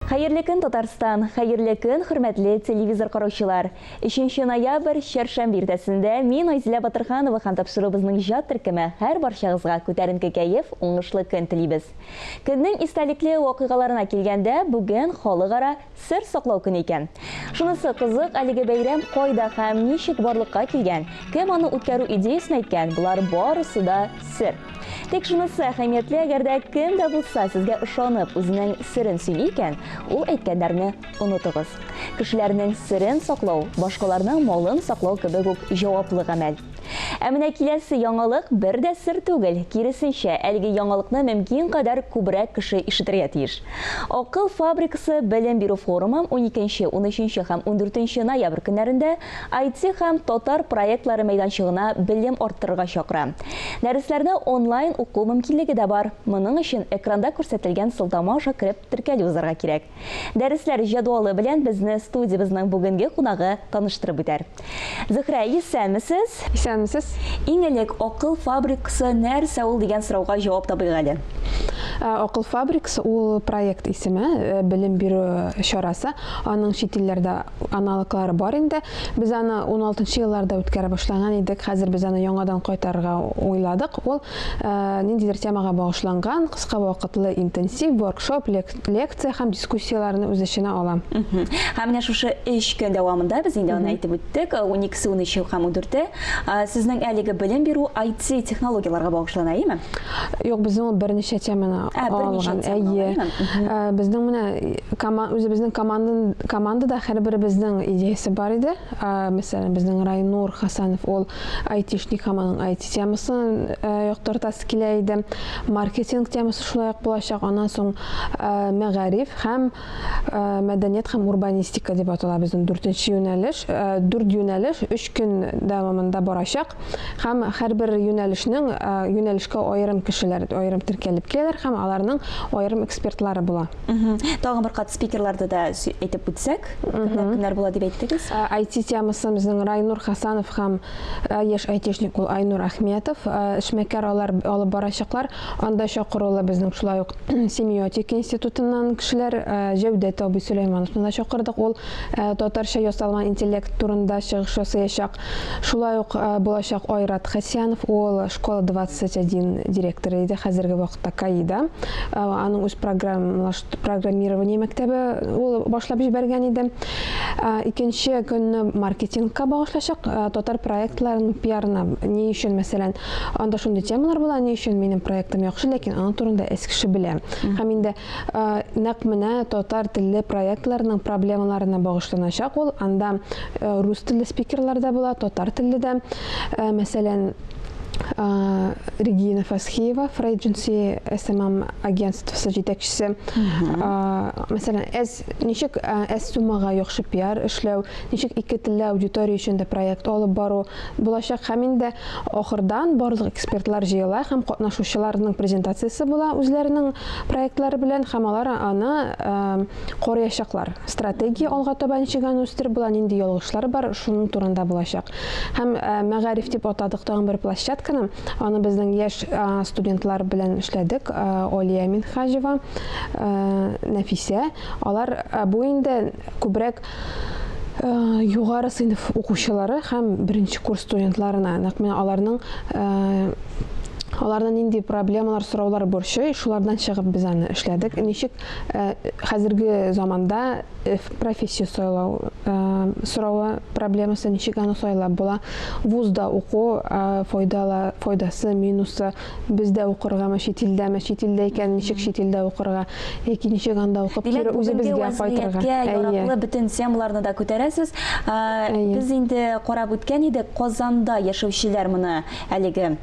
Хәерле көн, Татарстан, хәерле көн, хөрмәтле телевизор караучылар. 3 ноябрь чәршәмбе иртәсендә мин Айзилә Батырханова һәм тапшырыбызның җат төркеме һәр барчагызга күтәренке кәеф, уңышлы көн телибез. Көннең истәлекле вакыйгаларына килгәндә, бүген халыкара сер саклау көне икән. Шунысы кызык, әлеге бәйрәм кайда һәм ничек барлыкка килгән, кем аны үткәрү идеясын әйткән, булар барысы да сер. Тик шунысы әһәмиятле, әгәрдә кем дә булса сезгә ышанып, үзенең сирен сөйли икән, ул әйткәннәрне онытыгыз. Кешеләрнең сирен саклау, башкаларның малын саклау кебек үк җаваплы гамәл. Ә менә киләсе яңалык бер дә сер түгел, киресенчә, әлеге яңалыкны мөмкин кадәр күбрәк кеше ишетергә тиеш. Акыл фабрикасы белем бирү форумы 12, 13 һәм 14 ноябрь көннәрендә IT һәм татар проектлары мәйданчыгына белем арттырырга чакыра. Дәресләрне онлайн уку мөмкинлеге дә бар. Моның өчен экранда күрсәтелгән сылтама аша кирип теркәлү узарга кирәк. Дәресләр җадвалы белән безне студиябызның бүгенге кунагы таныштырып үтәр. Зөһрә, исәнмесез? Исәнмесез? Иң элек акыл фабрикасы нәрсә ул дигән сорауга җавап табыйк әле. Акыл фабрикасы ул проект исеме, белем бирү чарасы. Аның чит илләрдә аналоглары бар инде. Без аны 16 елларда үткәрә башлаган идек. Хәзер без аны яңадан кайтарырга уйладык. Ул ниндидер темага багышланган, кыска вакытлы интенсив, воркшоп, лекция һәм дискуссияларны үз эченә ала. Һәм менә шушы 3 көн дәвамында без инде аны әйтеп үттек, 12, 13 һәм 14. Сезнең әлеге белем бирү IT технологияларга багышлана, әйеме? Юк, безнең ул берничә теманы алган. Безнең менә үзебезнең командада һәрбер безнең идеясе бар иде. Мәсәлән, безнең Райнур Хасанов ул IT-шник һәм аның IT темасын яктыртасы килә иде. Маркетинг темасы шулай ук булачак. Аннан соң мәгариф һәм мәдәният һәм урбанистика дип атала безнең 4нче юнәлеш. 4 юнәлеш 3 көн дәвамында барачак. Һәм һәрбер юнәлешкә аерым кешеләр, аерым теркәлеп киләләр һәм аларның аерым экспертлары була. Тагын бер кат спикерларда да әйтеп үтсәк, кемнәр була дип әйттегез? IT темасы безнең Райнур Хасанов һәм яшь IT-шник ул Айнур Ахметов, эшмәкәр алып барачаклар. Анда чакырылы безнең шулай ук семиотика институтыннан кешеләр, Җәүдәт Абый Сөләймановны да чакырдык. Ул татарча ясалган интеллект турында чыгыш ясаячак. Шулай ук булачак Айрат Хәсәнов, ул школа 21 директоры иде хәзерге вакытта КАИда. Аның үз программирование мәктәбе ул башлап җибәргән иде. Икенче көнне маркетингка багышлачак, татар проектларының пиарына. Ни өчен, мәсәлән, анда шундый темалар була, ни өчен минем проектым яхшы, ләкин аның турында эс кеше белә. Һәм инде нәкъ менә татар телле проектларының проблемаларына багышланачак ул. Анда рус телле спикерлар да була, татар телле дә. Мәсәлән, Регина Фасхиева, Фрейдженси СММ агентствосы җитәкчесе. Мәсәлән, ничек суммага яхшы пиар эшләү, ничек ике телле аудитория өчен дә проект алып бару булачак. Һәм инде ахырдан барлык экспертлар җыела һәм катнашучыларның презентациясе була үзләренең проектлары белән, һәм алар аны караячаклар. Стратегия алга таба ничек аны үстереп була, нинди ялгышлар бар, шуның турында булачак. Һәм мәгариф дип атадык тагын бер площадка. Аны безнең яшь студентлар белән эшләдек. Олия Минхаҗева, Нәфисә. Алар бу инде күбрәк югары сыйныф укучылары һәм беренче курс студентларына, нәкъ менә алардан нинди проблемалар, сораулар борчый, шулардан чыгып без аны эшләдек. Ничек хәзерге заманда профессия сорау проблемасы ничек аны сайлап була, вузда уку файдасы, минусы, бездә укырга, чит илдә икән, ничек чит илдә укырга, яки ничек анда укып кире үзебезгә кайтырга. Яраклы бөтен темаларны да күтәрәсез. Без инде карап үткән идек, Казанда яшәүчеләр моны әлеге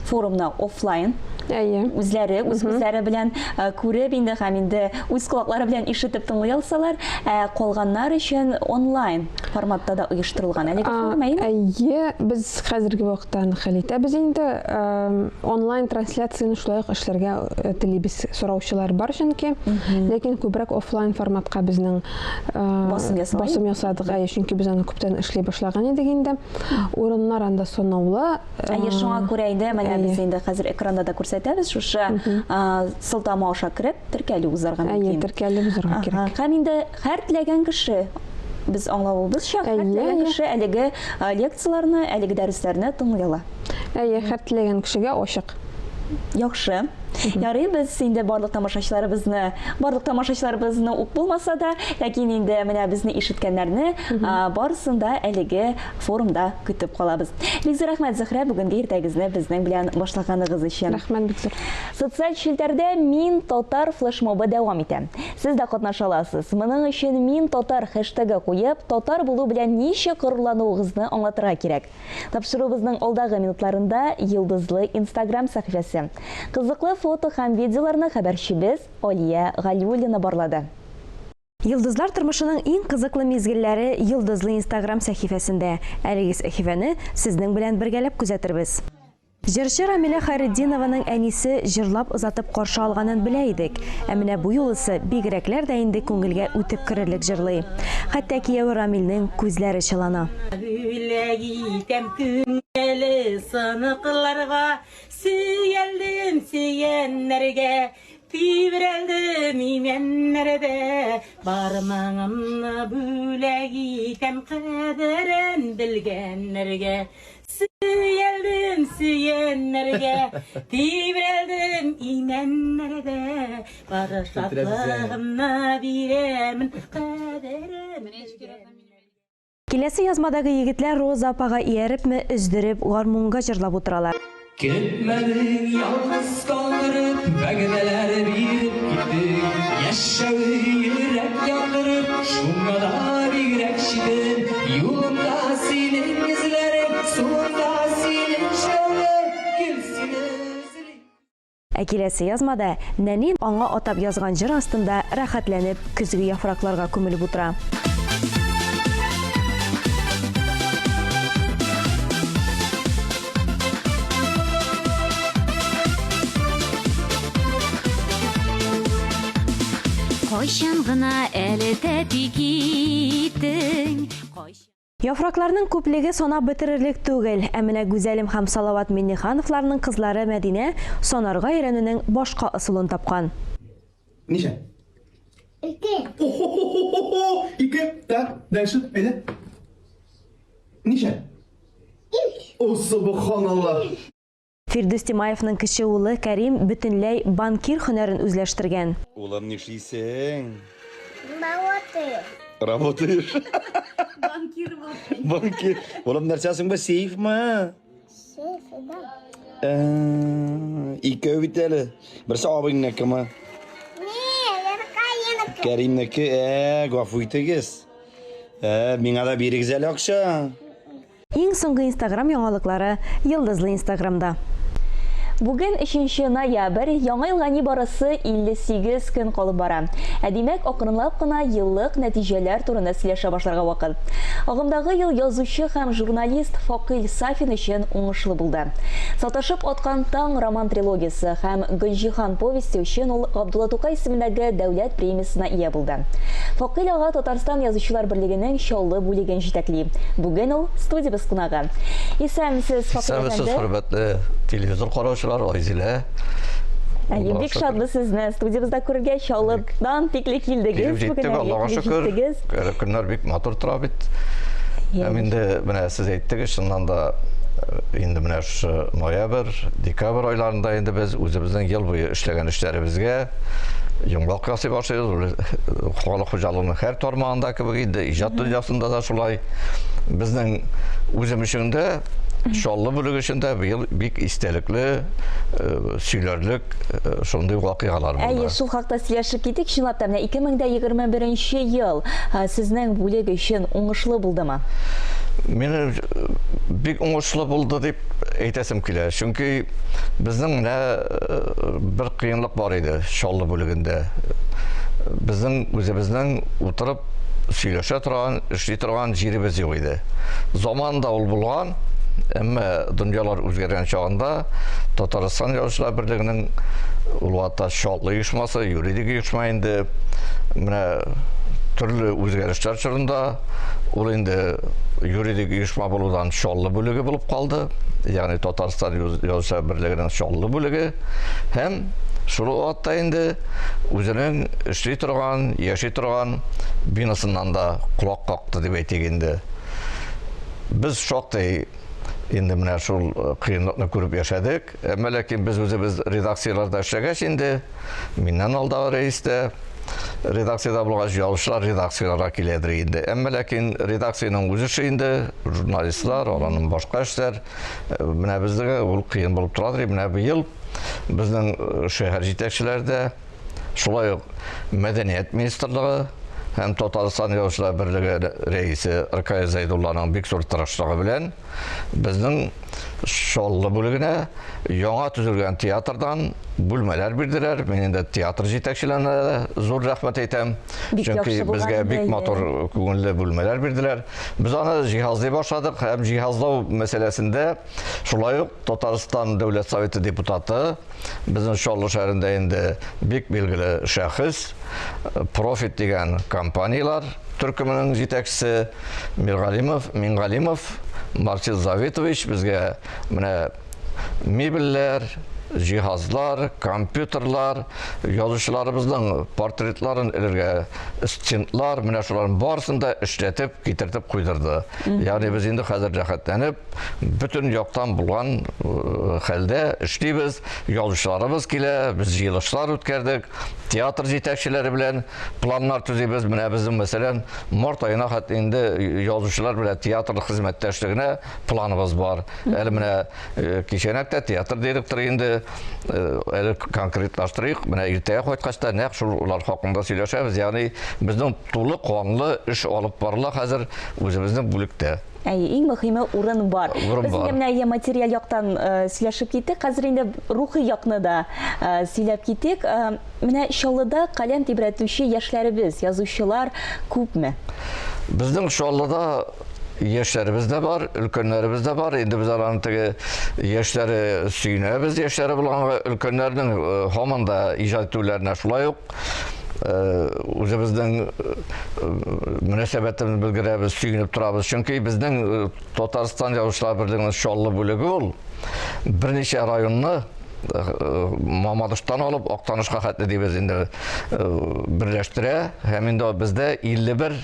форумна офлайн үзләре белән күреп инде һәм инде үз колаклары белән ишетеп тыңлый алсалар, калганнар өчен онлайн форматта да оештырылган. Әлеге форум әйе, без хәзерге вакытта хәл итәбез инде. Онлайн трансляцияны шулай ук эшләргә телибез, сораучылар бар чөнки, ләкин күбрәк офлайн форматка безнең басым ясадык. Чөнки без аны күптән эшли башлаган идек инде. Урыннар анда санаулы. Шуңа күрә инде менә без инде хәзер экранда да күрсәтәбез. күрсәтәбез, шушы сылтама аша кіріп, теркәлү узарга мөмкин. Теркәлү узарга кирәк. Һәм инде һәр теләгән кеше без аңлавыбызча, һәр теләгән кеше әлеге лекцияларны, әлеге дәресләрне тыңлый ала. Һәр теләгән кешегә ачык. Яхшы. Ярый, без инде барлык тамашачыларыбызны ук булмаса да, ләкин инде менә безне ишеткәннәрне барысын да әлеге форумда көтеп калабыз. Бик зур рәхмәт, Зөһрә, бүгенге иртәгезне безнең белән башлаганыгыз өчен. Рәхмәт, бик зур. Социаль челтәрдә Мин Татар флешмобы дәвам итә. Сез дә катнаша аласыз. Моның өчен Мин Татар хэштегы куеп, татар булу белән ничек горурлануыгызны аңлатырга кирәк. Тапшыруыбызның алдагы минутларында Йылдызлы Instagram сәхифәсе. Кызыклы фото һәм видеоларны хәбәрчебез Алия Галиуллина барлады. Йылдызлар тормышының иң кызыклы мизгелләре Йылдызлы Instagram сәхифәсендә. Әлеге сәхифәне сезнең белән бергәләп күзәтербез. Җырчы Рамиля Хайретдинованың әнисе җырлап озатып каршы алганын белә идек. Ә менә бу юлысы бигрәкләр дә инде күңелгә үтеп керерлек җырлый. Хәтта кияү Рамилнең күзләре чылана. Сөйелдім сөйенлерге, тибірелдім именлерде, бармаңымны бүләк итем қадірін білгенлерге. Сөйелдім сөйенлерге, тибірелдім именлерде, барышатлығымны биремін қадірін білгенлерге. Киләсе язмадагы егетләр Роза апага иярепме өздереп гармунга җырлап утыралар. Кетмәдең ялгыз калдырып, вәгъдәләр биреп киттең. Яшәү йөрәк яндырып, шуңа да бигрәк читен. Юлымда синең эзләрең, сулымда синең шәүләң, килсен эзли. Ә киләсе язмада нәни аңа атап язган җыр астында рәхәтләнеп көзге яфракларга күмелеп утыра. Кайчан гына әле тәпи киттең. Яфракларның күплеге санап бетерерлек түгел, ә менә Гүзәлем һәм Салават Миңнехановларның кызлары Мәдинә санарга өйрәнүнең башка ысулын тапкан. Ничә? 2. 2. Так, дальше. Әйдә. Ничә? 3. О, субханаллах. Фирдус Тимаевның кече улы Кәрим бөтенләй банкир һөнәрен үзләштергән. Улым, нишлисең? Работаешь. Работаешь? Банкир. Улым, нәрсәсең бе, сейфме? Сейф, да. Икәү бит әле. Берсе абыйныкымы? Кәримнеке, гафу итегез. Миңа да бирегез әле акча. Иң соңгы Instagram яңалыклары Йылдызлы Instagramда. Бүген 3 ноябрь, яңа елга нибарысы 58 көн калып бара. Димәк, акрынлап кына еллык нәтиҗәләр турында сөйләшә башларга вакыт. Агымдагы ел язучы һәм журналист Факил Сафин өчен уңышлы булды. Саташып аткан таң роман трилогиясе һәм Гөлҗиһан повесте өчен ул Габдулла Тукай исемендәге дәүләт премиясына ия булды. Факил ага Татарстан язучылар берлегенең чаллы бүлеген җитәкли. Бүген ул студиябыз кунагы. Исәнмесез, Факил әфәнде? Хөрмәтле телевизор караучылар, Айзилә. Бик шатбыз сезне студиябызда күрергә, чаллыдан тикле килдегез. Бүген Аллага шөкер. Көннәр бик матур тора бит. Инде менә сез әйттегез, шуннан да инде менә шу ноябрь, декабрь айларында инде без үзебезнең ел буе эшләгән эшләребезгә йомгак ясый башлыйбыз. Халык хуҗалыгының һәр тармагында кебек инде иҗат дөньясында да шулай. Безнең үзем өчен дә Шаллы бүлеге эчендә бик истәлекле, сөйләрлек шундый вакыйгалар булды. Шул хакта сөйләшеп китик, чынлап та менә 2021 ел сезнең бүлек өчен уңышлы булдымы? Мен бик уңышлы булды дип әйтәсем килә. Чөнки безнең менә бер кыенлык бар иде Шаллы бүлегендә. Безнең үзебезнең утырып сөйләшә торган, эшли торган җиребез юк иде. Заманда ул булган, Әмма дөньялар үзгәргән чагында Татарстан Язучылар берлегенең улата шатлы оешмасы, юридик оешма инде менә төрле үзгәрешләр чорында ул инде юридик оешма булудан шатлы бүлеге булып калды. Ягъни Татарстан Язучылар берлегенең шатлы бүлеге һәм шул вакытта инде үзенең эшли торган, яши торган бинасыннан да колак какты дип әйтик инде. Без шактый инде менә шул кыенлыкны күреп яшәдек. Әмма ләкин без үзебез редакцияларда эшләгәч инде миннән алдагы рәистә редакциядә булгач язучылар редакцияларга киләдер инде. Әмма ләкин редакциянең үзе эше инде журналистлар, аларның башка эшләр менә безгә ул кыен булып торадыр. Менә быел безнең шәһәр җитәкчеләрдә шулай ук мәдәният министрлыгы һәм Татарстан Язучылар берлеге рәисе Ркай Зәйдулланың бик зур тырышлыгы белән безнең шатлы бүлегенә яңа төзелгән театрдан бүлмәләр бирделәр. Мин инде театр җитәкчеләренә зур рәхмәт әйтәм. Чөнки безгә бик матур күңелле бүлмәләр бирделәр. Без аны җиһазлый башладык һәм җиһазлау мәсьәләсендә шулай ук Татарстан Дәүләт Советы депутаты безнең Шаллы шәһәрендә инде бик билгеле шәхес Профит дигән компаниялар төркеменең җитәкчесе Мингалимов Марсел Заветович безгә менә мебельләр, җиһазлар, компьютерлар, язучыларыбызның портретларын эләргә стендлар, менә шуларның барысын да эшләтеп, китертеп куйдырды. Ягъни без инде хәзер рәхәтләнеп, бөтен яктан булган хәлдә эшлибез, язучыларыбыз килә, без җыелышлар үткәрдек, театр җитәкчеләре белән планнар төзибез. Менә безнең мәсәлән март аена хәтта инде язучылар белән театр хезмәттәшлегенә планыбыз бар. Әле менә кичәнәктә театр директоры инде әле конкретлаштырыйк. Менә иртәгә кайткачта нәкъ шулар хакында сөйләшәбез. Ягъни безнең тулы куанлы эш алып барыла хәзер үзебезнең бүлектә. Иң мөһиме урын бар. Без инде менә материал яктан сөйләшеп киттек. Хәзер инде рухи якны да сөйләп киттек. Менә Шаллыда каләм тибрәтүче яшьләребез, язучылар күпме? Безнең Шаллыда яшьләребез дә бар, өлкәннәребез дә бар. Инде без аларны теге яшьләре сөйнәбез, яшьләре булганга өлкәннәрнең һаман да иҗат итүләренә шулай ук үзебезнең мөнәсәбәтебезне белгерәбез, сөйнеп торабыз. Чөнки безнең Татарстан Язучылар берлегенең Шаллы бүлеге ул берничә районны Мамадыштан алып Актанышка хәтле дибез инде берләштерә. Һәм инде бездә 51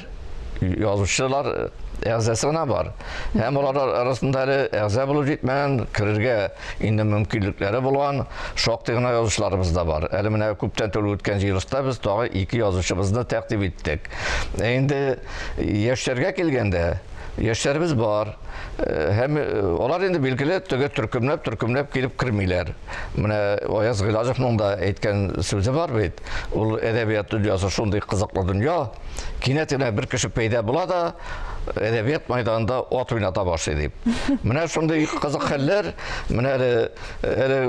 язучылар әгъзасы гына бар. Һәм алар арасында әле әгъза булып җитмәгән, керергә инде мөмкинлекләре булган шактый гына язучыларыбыз да бар. Әле менә күптән түгел үткән җыелышта без тагы 2 язучыбызны тәкъдим иттек. Инде яшьләргә килгәндә яшьләребез бар. Һәм алар инде билгеле теге төркемләп килеп кермиләр. Менә Аяз Гыйлаҗевның да әйткән сүзе бар бит. Ул әдәбият дөньясы шундый кызыклы дөнья. Кинәт генә бер кеше пәйда була да әдәбият мәйданында ат уйната башлый дип. Менә шундый кызык хәлләр, менә әле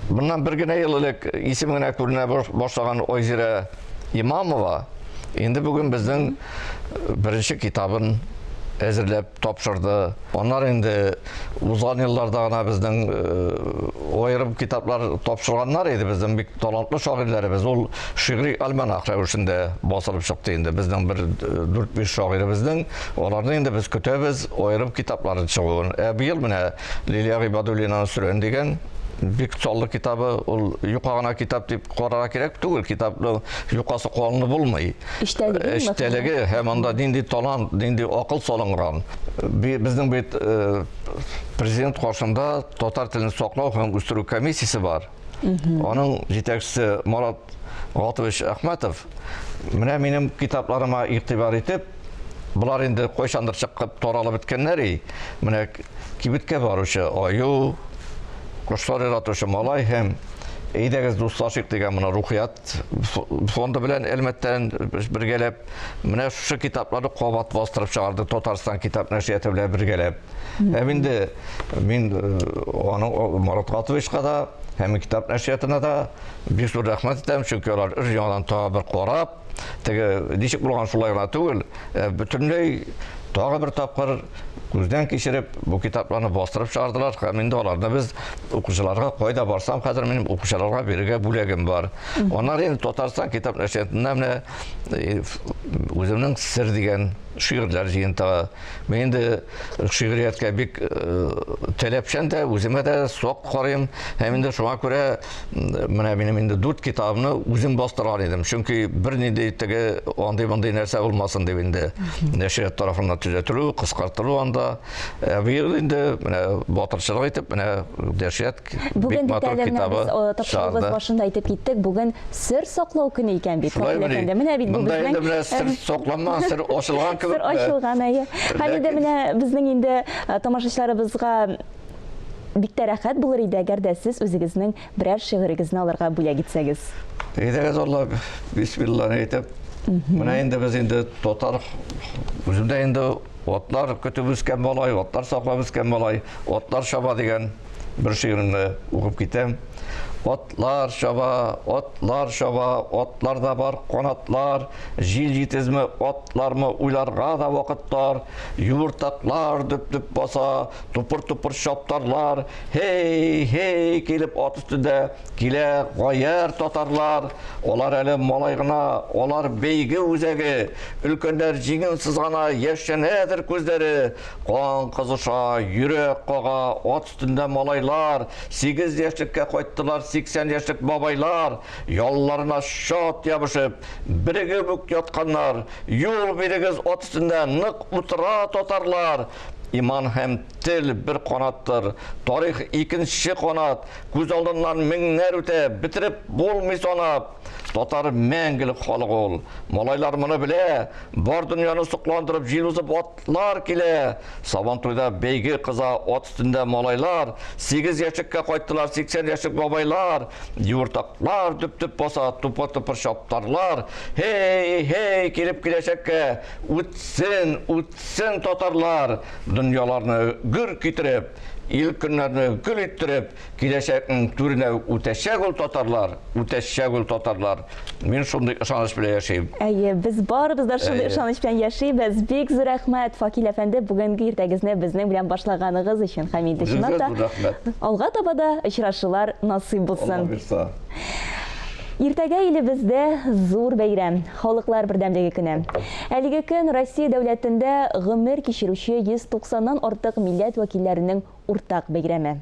bundan bir генә ел элек исеме генә күренә башлаган Ойзира Имамова инде бүген безнең беренче китабын әзерләп тапшырды. Onlar инде узган елларда гына безнең аерым китаплар тапшырганнар иде. Безнең бик талантлы шагыйрьләребез ул шигъри альманах рәвешендә басылып чыкты инде. Безнең бер 4-5 шагыйребезнең аларны инде без көтәбез аерым китапларын чыгуын. Быел менә Лилия Гыйбадуллина Сүрән дигән бик саллы китабы, ул юкагына китап дип карарга кирәк түгел. Китапның юкасы куанлы булмый. Эштәлеге һәм анда нинди талант, нинди акыл салынган. Безнең бит президент каршында татар телен саклау һәм үстерү комиссиясе бар. Аның җитәкчесе Марат Гатович Әхмәтов менә минем китапларыма игътибар итеп, булар инде кайчандыр чыгып таралып беткәннәр. Менә кибеткә баручы аю Кошлар яратучы малай һәм әйдәгез дуслашыйк дигән моны рухият фонды белән әлмәттән бергәләп менә шушы китапларны кабат бастырып чыгарды Татарстан китап нәшрияты белән бергәләп. Һәм инде мин аның Марат Гатовичка да һәм китап нәшриятына да бик зур рәхмәт итәм, чөнки алар өр-яңадан тагы бер карап, теге ничек булган шулай гына түгел, бөтенләй тағы бір тапқыр күзден кешіріп, бұл китапларны бастырып шығардылар. Һәм инде аларны біз оқушыларға қойда барсам, қазір менің оқушыларға беруге бүлегім бар. Onlar енді Татарстан китап нәшриятында өзімнің сыр деген шиғырлар жиынтығы. Мен де шиғыриятқа бек талапшан да, өзіме де соқ қарайым. Һәм инде шуңа күрә менің инде 4 китабымны өзім бастырған едім. Чөнки бір неде теге андай-мандай нәрсе болмасын деп инде нәшрият тарафынан түзетілу, қысқартылу анда. Биыл инде батырчылық итеп, нәшрият бик матур китабы тапшырыбыз башында айтып киттек, бүген сыр саклау көне икән бит. Менә сыр сакланма, сыр ачылган Сыр ачылган әйе. Хәле дә менә безнең инде тамашачыларыбызга бик тә рәхәт булыр иде, әгәр дә сез үзегезнең берәр шигырегезне алырга бүләк итсәгез. Әйдәгез Алла, бисмилlah әйтеп. Менә инде без инде татар үземдә инде атлар көтеп үскән малай, атлар саклап үскән малай, атлар шаба дигән бер шигыремне укып китәм. Atlar şaba, atlar da var kanatlar, jil yitizmi, atlarmı uylarga da vakitlar, yumurtaklar düp basa, tupur şaptarlar, hey kelip at üstünde, kile gayer tatarlar, olar eli malaygına, olar beygi uzegi, ülkönler jingin sızgana, yeşenedir közleri, kan kızışa, yürek kağa, at üstünde malaylar, 8 yaşlıkka koyttılar, 80 yaşlık babaylar, yollarına şat yapışıp, birigip yatkanlar, yol birigiz at üstünde nık utıra totarlar. İman hem til bir kanattır, tarih ikinci kanat, göz aldından minler öte, bitirip bolmay sanap. Tatar мәңгілік халық ол. Малайлар bile, бар dünyаны sıklandırıp jil uzıp atlar kile. Sabantuyda beygi kıza at üstünde malaylar, 8 yaşlıkka koyttılar, 80 yaşlık babaylar. Yurtaklar düp basa, tupur şaptarlar. Hey kelip kileşekke, utsin tatarlar. Dünyalarını gür kitirip, ilk günlerini gül ettirip, kileşekin türüne uteşegül tatarlar. Men şunday ышаныч белән яшәйм. Әйе, без барыбыз да шундай ышаныч белән яшәйбез. Бик зур рәхмәт, Факил әфәнде, бүгенге иртәгезне безнең белән башлаганыгыз өчен. Һәм инде чынлап та алга таба да очрашулар насыйп булсын. Иртәгә илебездә зур бәйрәм, халыклар бердәмлеге көне. Әлеге көн Россия дәүләтендә гомер кичерүче 190-нан артык милләт вәкилләренең уртак бәйрәме.